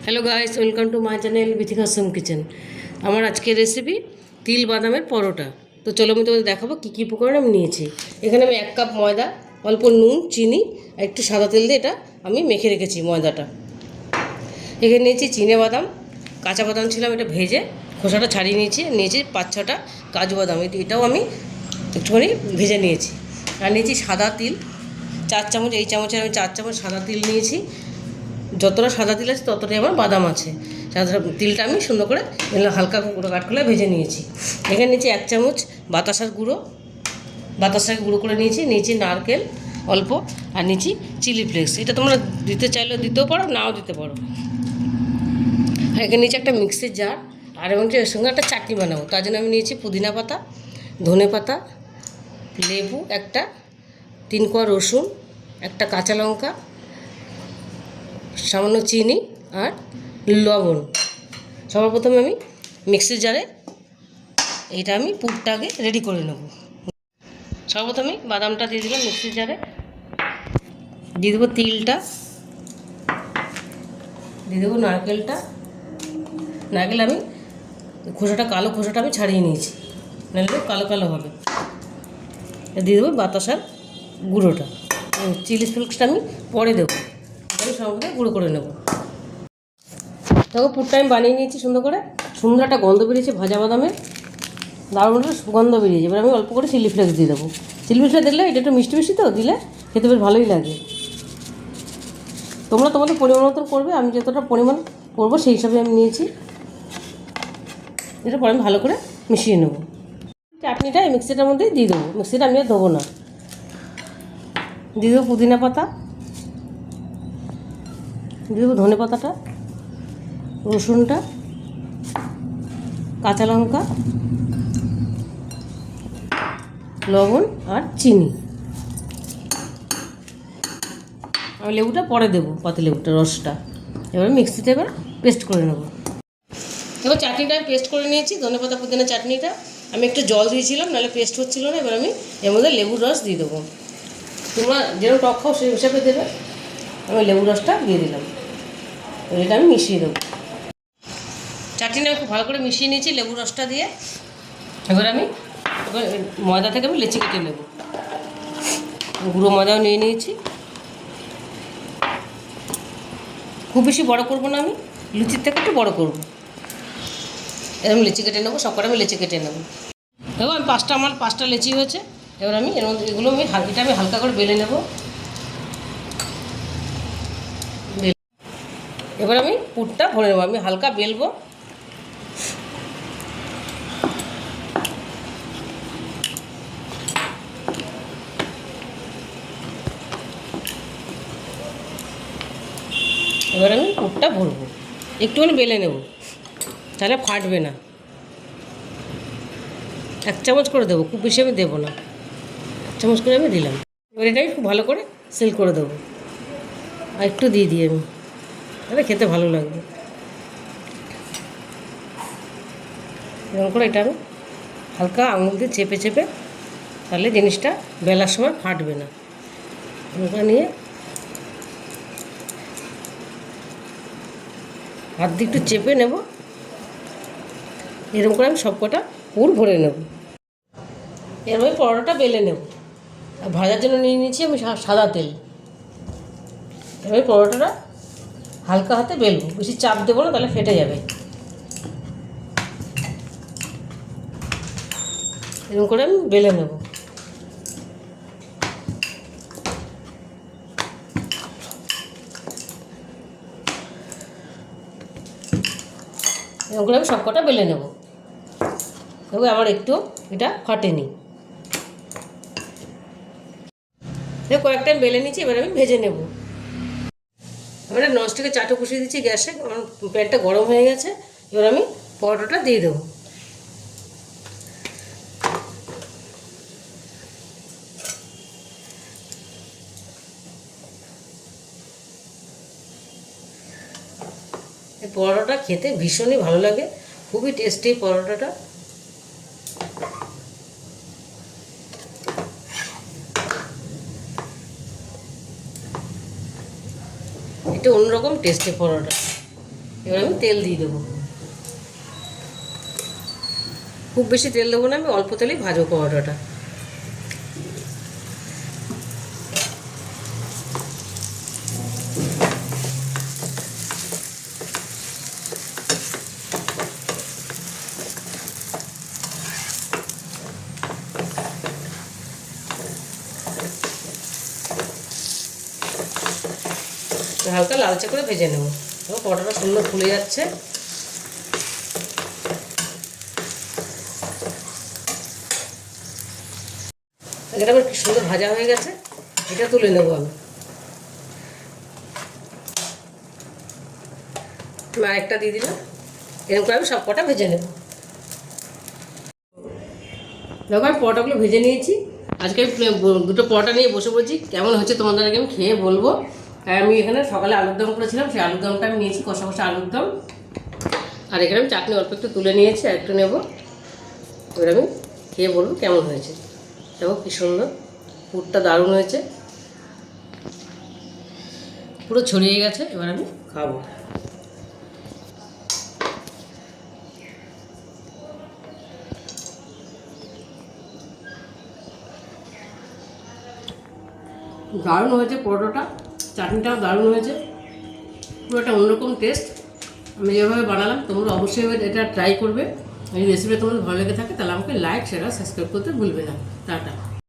Hello guys, welcome to my channel Bithika Som kitchen. আমার আজকের recipe তিল বাদামের পরোটা। তো চলো আমি তোমাদের দেখাবো কী কী উপকরণ আমি নিয়েছি। এখানে আমি 1 কাপ ময়দা, অল্প নুন, চিনি আর একটু সাদা তেল দিয়ে এটা আমি মেখে রেখেছি ময়দাটা। এখানে নিয়েছি চিনে বাদাম, কাঁচা বাদাম ছিলাম, এটা ভেজে খোসাটা ছাড়িয়ে নিয়েছি 5-6টা কাজু বাদাম, এটাও আমি একটুখানি ভেজে নিয়েছি। আর নিয়েছি সাদা তিল 4 চামচ, এই চামচের আমি 4 চামচ সাদা তিল নিয়েছি। যতটা সাদা তিল আছে ততটাই আমার বাদাম আছে। সাদা তিলটা আমি সুন্দর করে হালকা কাঠখোলা ভেজে নিয়েছি। এখানে নিয়েছি 1 চামচ বাতাসার গুঁড়ো করে নিয়েছি নারকেল অল্প, আর নিয়েছি চিলি ফ্লেক্স। এটা তোমরা দিতে চাইলেও দিতেও পারো, নাও দিতে পারো। আর এখানে নিয়েছি একটা মিক্সির জার, আর এবং এর সঙ্গে একটা চাটনি বানাবো। তার জন্য আমি নিয়েছি পুদিনা পাতা, ধনে পাতা, লেবু একটা, 3 কোয়া রসুন, একটা কাঁচা লঙ্কা, সামান্য চিনি আর লবণ। সবার প্রথমে আমি মিক্সির জারে এটা আমি পুরটাকে রেডি করে নেব। সর্বপ্রথমে বাদামটা দিয়ে দিলাম মিক্সির জারে, দিয়ে দেবো তিলটা, দিয়ে দেবো নারকেল আমি কালো খোসাটা আমি ছাড়িয়ে নিয়েছি, নাহলে কালো কালো হবে। দিয়ে দেবো বাতাসার গুঁড়োটা, চিলি ফ্লেক্সটা আমি পরে দেবো, আমি সঙ্গে গুঁড়ো করে নেব। তখন পুরটা আমি বানিয়ে নিয়েছি সুন্দর একটা গন্ধ বেরিয়েছে ভাজা বাদামের, দারুণ একটা সুগন্ধ বেরিয়েছে। এবার আমি অল্প করে চিলি ফ্লেক্স দিয়ে দেবো। চিলি ফ্লেক্সটা দিলে এটা একটু মিষ্টি মিষ্টি তো, দিলে খেতে বেশ ভালোই লাগে। তোমরা তোমাদের পরিমাণ মতন করবে, আমি যতটা পরিমাণ করবো সেই হিসাবে আমি নিয়েছি। এটা পরে আমি ভালো করে মিশিয়ে নেবো। চাটনিটা এই মিক্সিটার মধ্যেই দিয়ে দেবো, মিক্সিটা আমি আর দেবো না। দিয়ে দেবো পুদিনা পাতা, দিয়ে দেবো ধনে পাতাটা, রসুনটা, কাঁচা লঙ্কা, লবণ আর চিনি। আমি লেবুটা পরে দেবো, পাতিলেবুটা রসটা। এবার মিক্সিতে পেস্ট করে নেবো। এবার চাটনিটা আমি পেস্ট করে নিয়েছি, ধনে পাতা পুদিনা চাটনিটা। আমি একটু জল দিয়েছিলাম, নাহলে পেস্ট হচ্ছিলো না। এবার আমি এর মধ্যে লেবুর রস দিয়ে দেবো। তোমরা যেরকম টক খাও সেই হিসাবে দেবে। আমি লেবুর রসটা দিয়ে দিলাম, এটা আমি মিশিয়ে দেবো। চাটনিটা খুব ভালো করে মিশিয়ে নিয়েছি লেবুর রসটা দিয়ে। এবার ময়দা থেকে আমি লেচি কেটে নেব। গুঁড়ো ময়দাও নিয়ে নিয়েছি। খুব বেশি বড় করবো না, আমি লুচির থেকে একটু বড় করবো। এরকম লেচি কেটে নেবো, সবকটা আমি লেচি কেটে নেবো। দেখো আমার 5টা লেচি হয়েছে। এবার আমি এর মধ্যে এগুলো আমি হালকা করে বেলে নেব। এবার আমি পুরটা ভরে নেবো, আমি হালকা বেলবো। এবার আমি পুরটা ভরবো, একটুখানি বেলে নেব, তাহলে ফাটবে না। 1 চামচ করে দেবো, খুব বেশি আমি দেবো না, 1 চামচ করে আমি দিলাম। এবার এটা আমি খুব ভালো করে সিল করে দেবো, আর একটু দিয়ে দিই আমি, তাহলে খেতে ভালো লাগবে। এরকম করে এটা আমি হালকা আঙুল দিয়ে চেপে তাহলে জিনিসটা বেলার সময় ফাটবে না। এরকম নিয়ে হাত দিয়ে একটু চেপে নেব। এরকম করে আমি সবকটা পুর ভরে নেব। এরকম পরোটাটা বেলে নেব। আর ভাজার জন্য নিয়ে নিয়েছি আমি সাদা তেল। এবার পরোটাটা হালকা হাতে বেলবো, বেশি চাপ দেবো না, তাহলে ফেটে যাবে। এরকম করে আমি বেলে নেব। এরকম করে আমি সবকটা বেলে নেব। তবে আমার একটু এটা ফাটেনি। কয়েকটা বেলে নিচ্ছি, এবার আমি ভেজে নেব। আমি একটা ননস্টিকের চাটু বসিয়ে দিচ্ছি গ্যাসে, আমার প্যানটা গরম হয়ে গেছে। এবার আমি পরোটাটা দিয়ে দেবো। এই পরোটাটা খেতে ভীষণই ভালো লাগে, খুবই টেস্টি পরোটাটা। এটা অন্যরকম টেস্টি পরোটা। এবার আমি তেল দিয়ে দেবো। খুব বেশি তেল দেবো না, আমি অল্প তেলেই ভাজবো পরোটাটা। হালকা লালচে করে ভেজে নেব। এবং পরোটাটা সুন্দর ফুলে যাচ্ছে। এটা আমার কি সুন্দর ভাজা হয়ে গেছে, এটা তুলে নেবো আমি। আরেকটা দিয়ে দিলাম, এরকম করে আমি সব কটা ভেজে নেব। দেখো আমি পরোটাগুলো ভেজে নিয়েছি। আজকে দুটো পরোটা নিয়ে বসে পড়েছি, কেমন হচ্ছে তোমাদের আগে আমি খেয়ে বলবো। তাই আমি এখানে সকালে আলুর দম করেছিলাম, সেই আলুর দমটা আমি নিয়েছি, কষা কষা আলুর দম। আর এখানে আমি চাটনি অল্প একটু তুলে নিয়েছি, আর একটু নেবো। এবার আমি খেয়ে বলবো কেমন হয়েছে। দেখো কি সুন্দর, পুরটা দারুণ হয়েছে, পুরো ছড়িয়ে গেছে। এবার আমি খাবো। দারুণ হয়েছে পরোটাটা, চাটনিটাও দারুণ হয়েছে, পুরো একটা অন্যরকম টেস্ট। আমি যেভাবে বানালাম তোমরা অবশ্যই এটা ট্রাই করবে। এই রেসিপিটা তোমাদের ভালো লেগে থাকে তাহলে আমাকে লাইক শেয়ার আর সাবস্ক্রাইব করতে ভুলবে না। টাটা।